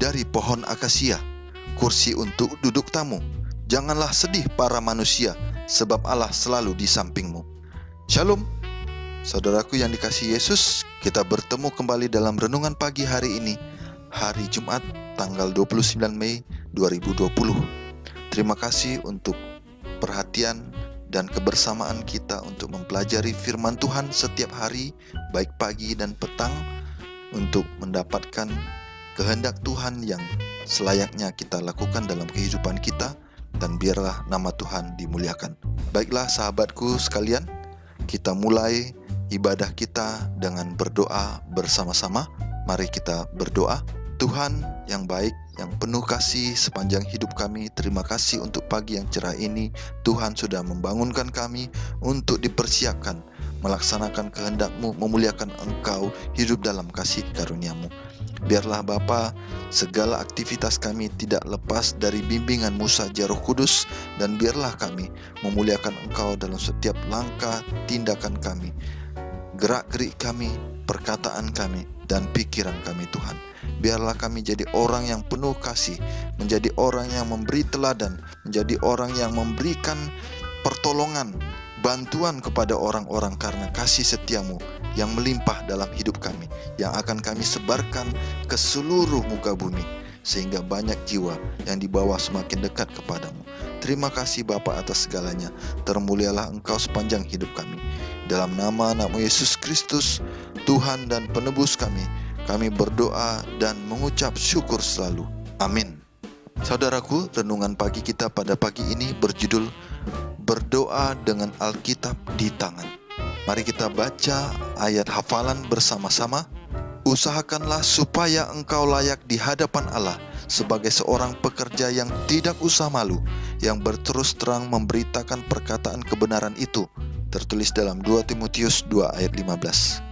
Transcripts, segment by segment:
dari pohon akasia, kursi untuk duduk tamu. Janganlah sedih para manusia, sebab Allah selalu di sampingmu. Shalom, saudaraku yang dikasihi Yesus. Kita bertemu kembali dalam renungan pagi hari ini, hari Jumat, tanggal 29 Mei 2020. Terima kasih untuk perhatian dan kebersamaan kita untuk mempelajari firman Tuhan setiap hari, baik pagi dan petang, untuk mendapatkan kehendak Tuhan yang selayaknya kita lakukan dalam kehidupan kita, dan biarlah nama Tuhan dimuliakan. Baiklah sahabatku sekalian, kita mulai ibadah kita dengan berdoa bersama-sama. Mari kita berdoa. Tuhan yang baik, yang penuh kasih sepanjang hidup kami, terima kasih untuk pagi yang cerah ini. Tuhan sudah membangunkan kami untuk dipersiapkan melaksanakan kehendak-Mu, memuliakan Engkau, hidup dalam kasih karunia-Mu. Biarlah Bapa, segala aktivitas kami tidak lepas dari bimbingan-Mu saja Roh Kudus, dan biarlah kami memuliakan Engkau dalam setiap langkah tindakan kami, gerak-gerik kami, perkataan kami, dan pikiran kami Tuhan. Biarlah kami jadi orang yang penuh kasih, menjadi orang yang memberi teladan, menjadi orang yang memberikan pertolongan, bantuan kepada orang-orang karena kasih setia-Mu yang melimpah dalam hidup kami, yang akan kami sebarkan ke seluruh muka bumi, sehingga banyak jiwa yang dibawa semakin dekat kepadamu. Terima kasih Bapa atas segalanya. Termulialah Engkau sepanjang hidup kami. Dalam nama Anak-Mu Yesus Kristus, Tuhan dan Penebus kami berdoa dan mengucap syukur selalu. Amin. Saudaraku, renungan pagi kita pada pagi ini berjudul Berdoa dengan Alkitab di tangan. Mari kita baca ayat hafalan bersama-sama. Usahakanlah supaya engkau layak di hadapan Allah sebagai seorang pekerja yang tidak usah malu, yang berterus terang memberitakan perkataan kebenaran itu. Tertulis dalam 2 Timotius 2 ayat 15.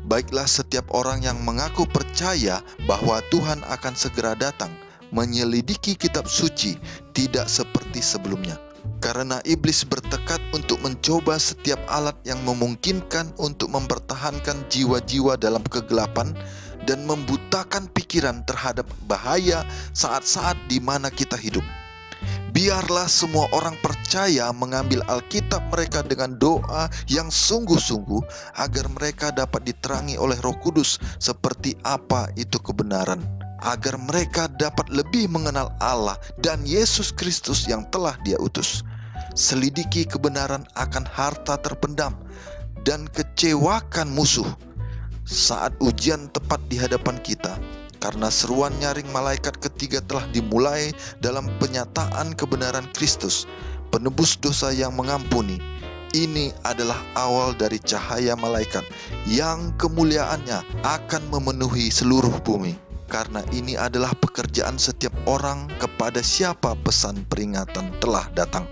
Baiklah setiap orang yang mengaku percaya bahwa Tuhan akan segera datang, menyelidiki kitab suci, tidak seperti sebelumnya. Karena iblis bertekad untuk mencoba setiap alat yang memungkinkan untuk mempertahankan jiwa-jiwa dalam kegelapan dan membutakan pikiran terhadap bahaya saat-saat di mana kita hidup. Biarlah semua orang percaya mengambil Alkitab mereka dengan doa yang sungguh-sungguh, agar mereka dapat diterangi oleh Roh Kudus seperti apa itu kebenaran, agar mereka dapat lebih mengenal Allah dan Yesus Kristus yang telah Dia utus. Selidiki kebenaran akan harta terpendam dan kecewakan musuh saat ujian tepat di hadapan kita, karena seruan nyaring malaikat ketiga telah dimulai dalam penyataan kebenaran Kristus, penebus dosa yang mengampuni. Ini adalah awal dari cahaya malaikat yang kemuliaannya akan memenuhi seluruh bumi. Karena ini adalah pekerjaan setiap orang kepada siapa pesan peringatan telah datang,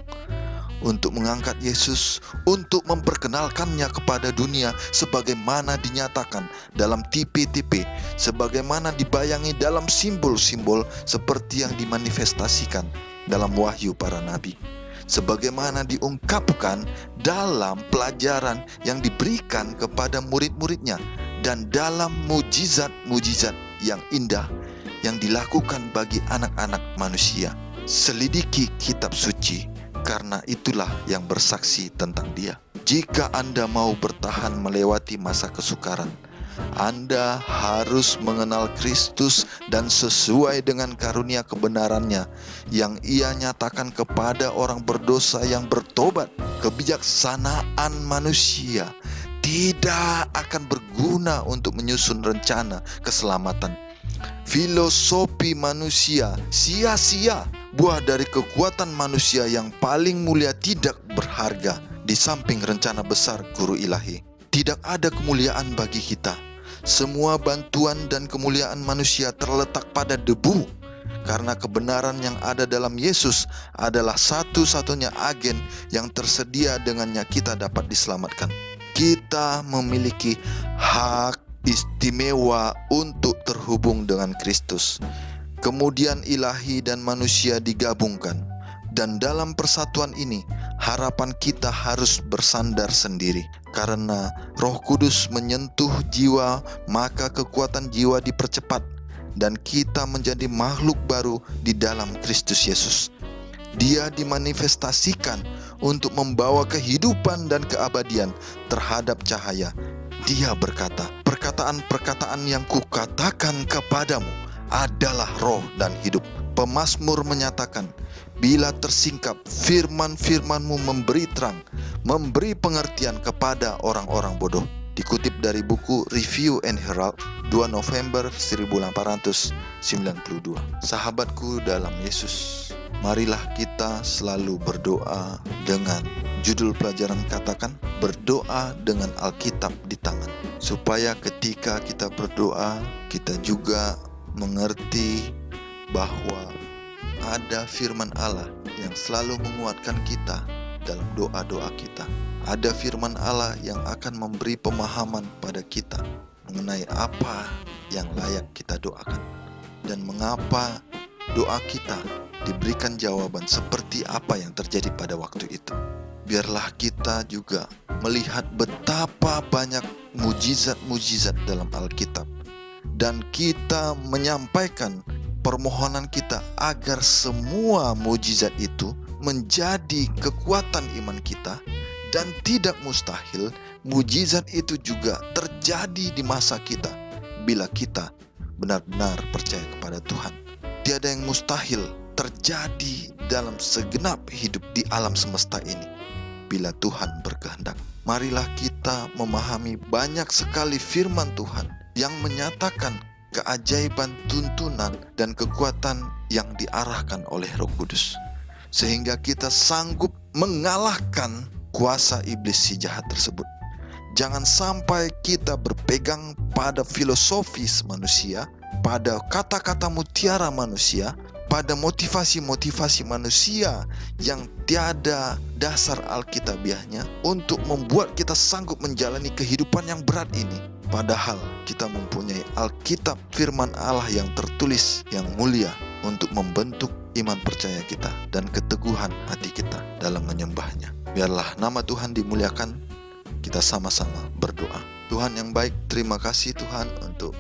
untuk mengangkat Yesus, untuk memperkenalkannya kepada dunia sebagaimana dinyatakan dalam tipe-tipe, sebagaimana dibayangi dalam simbol-simbol seperti yang dimanifestasikan dalam wahyu para nabi, sebagaimana diungkapkan dalam pelajaran yang diberikan kepada murid-muridnya, dan dalam mujizat-mujizat yang indah yang dilakukan bagi anak-anak manusia. Selidiki kitab suci, karena itulah yang bersaksi tentang Dia. Jika Anda mau bertahan melewati masa kesukaran, Anda harus mengenal Kristus dan sesuai dengan karunia kebenarannya yang Ia nyatakan kepada orang berdosa yang bertobat. Kebijaksanaan manusia tidak akan berguna untuk menyusun rencana keselamatan. Filosofi manusia sia-sia. Buah dari kekuatan manusia yang paling mulia tidak berharga di samping rencana besar Guru Ilahi. Tidak ada kemuliaan bagi kita. Semua bantuan dan kemuliaan manusia terletak pada debu, karena kebenaran yang ada dalam Yesus adalah satu-satunya agen yang tersedia dengannya kita dapat diselamatkan. Kita memiliki hak istimewa untuk terhubung dengan Kristus. Kemudian ilahi dan manusia digabungkan, dan dalam persatuan ini harapan kita harus bersandar sendiri. Karena Roh Kudus menyentuh jiwa, maka kekuatan jiwa dipercepat. dan kita menjadi makhluk baru di dalam Kristus Yesus. Dia dimanifestasikan untuk membawa kehidupan dan keabadian terhadap cahaya. Dia berkata, perkataan-perkataan yang kukatakan kepadamu adalah roh dan hidup. Pemazmur menyatakan, bila tersingkap firman-firmanmu memberi terang, memberi pengertian kepada orang-orang bodoh. Dikutip dari buku Review and Herald 2 November 1892. Sahabatku dalam Yesus, marilah kita selalu berdoa dengan judul pelajaran katakan, berdoa dengan Alkitab di tangan. Supaya ketika kita berdoa, kita juga mengerti bahwa ada firman Allah yang selalu menguatkan kita dalam doa-doa kita. Ada firman Allah yang akan memberi pemahaman pada kita mengenai apa yang layak kita doakan dan mengapa doa kita diberikan jawaban seperti apa yang terjadi pada waktu itu. Biarlah kita juga melihat betapa banyak mujizat-mujizat dalam Alkitab, dan kita menyampaikan permohonan kita agar semua mujizat itu menjadi kekuatan iman kita, dan tidak mustahil mujizat itu juga terjadi di masa kita bila kita benar-benar percaya kepada Tuhan. Tiada yang mustahil terjadi dalam segenap hidup di alam semesta ini bila Tuhan berkehendak. Marilah kita memahami banyak sekali firman Tuhan yang menyatakan keajaiban, tuntunan, dan kekuatan yang diarahkan oleh Roh Kudus, sehingga kita sanggup mengalahkan kuasa iblis si jahat tersebut. Jangan sampai kita berpegang pada filosofis manusia, pada kata-kata mutiara manusia, pada motivasi-motivasi manusia yang tiada dasar alkitabiahnya untuk membuat kita sanggup menjalani kehidupan yang berat ini. Padahal kita mempunyai Alkitab, firman Allah yang tertulis, yang mulia untuk membentuk iman percaya kita dan keteguhan hati kita dalam menyembahnya. Biarlah nama Tuhan dimuliakan. Kita sama-sama berdoa. Tuhan yang baik, terima kasih Tuhan untuk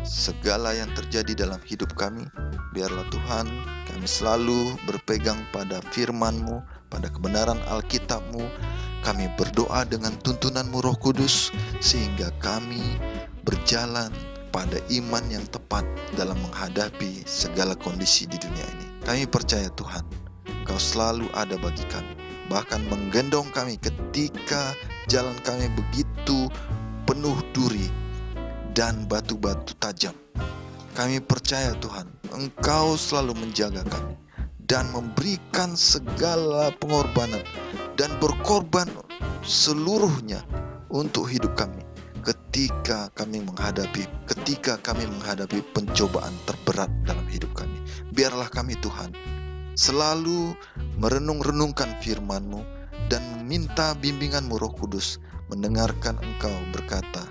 segala yang terjadi dalam hidup kami. Biarlah Tuhan kami selalu berpegang pada firman-Mu, pada kebenaran Alkitab-Mu. Kami berdoa dengan tuntunan-Mu Roh Kudus, sehingga kami berjalan pada iman yang tepat dalam menghadapi segala kondisi di dunia ini. Kami percaya Tuhan, Engkau selalu ada bagi kami, bahkan menggendong kami ketika jalan kami begitu penuh duri dan batu-batu tajam. Kami percaya Tuhan, Engkau selalu menjaga kami dan memberikan segala pengorbanan dan berkorban seluruhnya untuk hidup kami ketika kami menghadapi pencobaan terberat dalam hidup kami. Biarlah kami Tuhan selalu merenung-renungkan firman-Mu dan meminta bimbingan-Mu Roh Kudus, mendengarkan Engkau berkata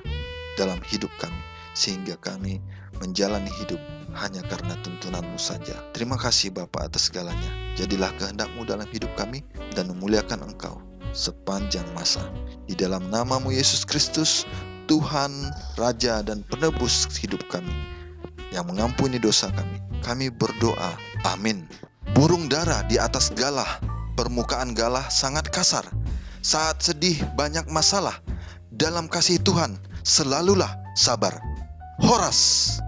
dalam hidup kami, sehingga kami menjalani hidup hanya karena tuntunan-Mu saja. Terima kasih Bapa atas segalanya. Jadilah kehendak-Mu dalam hidup kami dan memuliakan Engkau sepanjang masa. Di dalam nama-Mu Yesus Kristus, Tuhan, Raja dan Penebus hidup kami, yang mengampuni dosa kami, kami berdoa. Amin. Burung dara di atas galah, permukaan galah sangat kasar. Saat sedih banyak masalah, dalam kasih Tuhan selalulah sabar. Horas.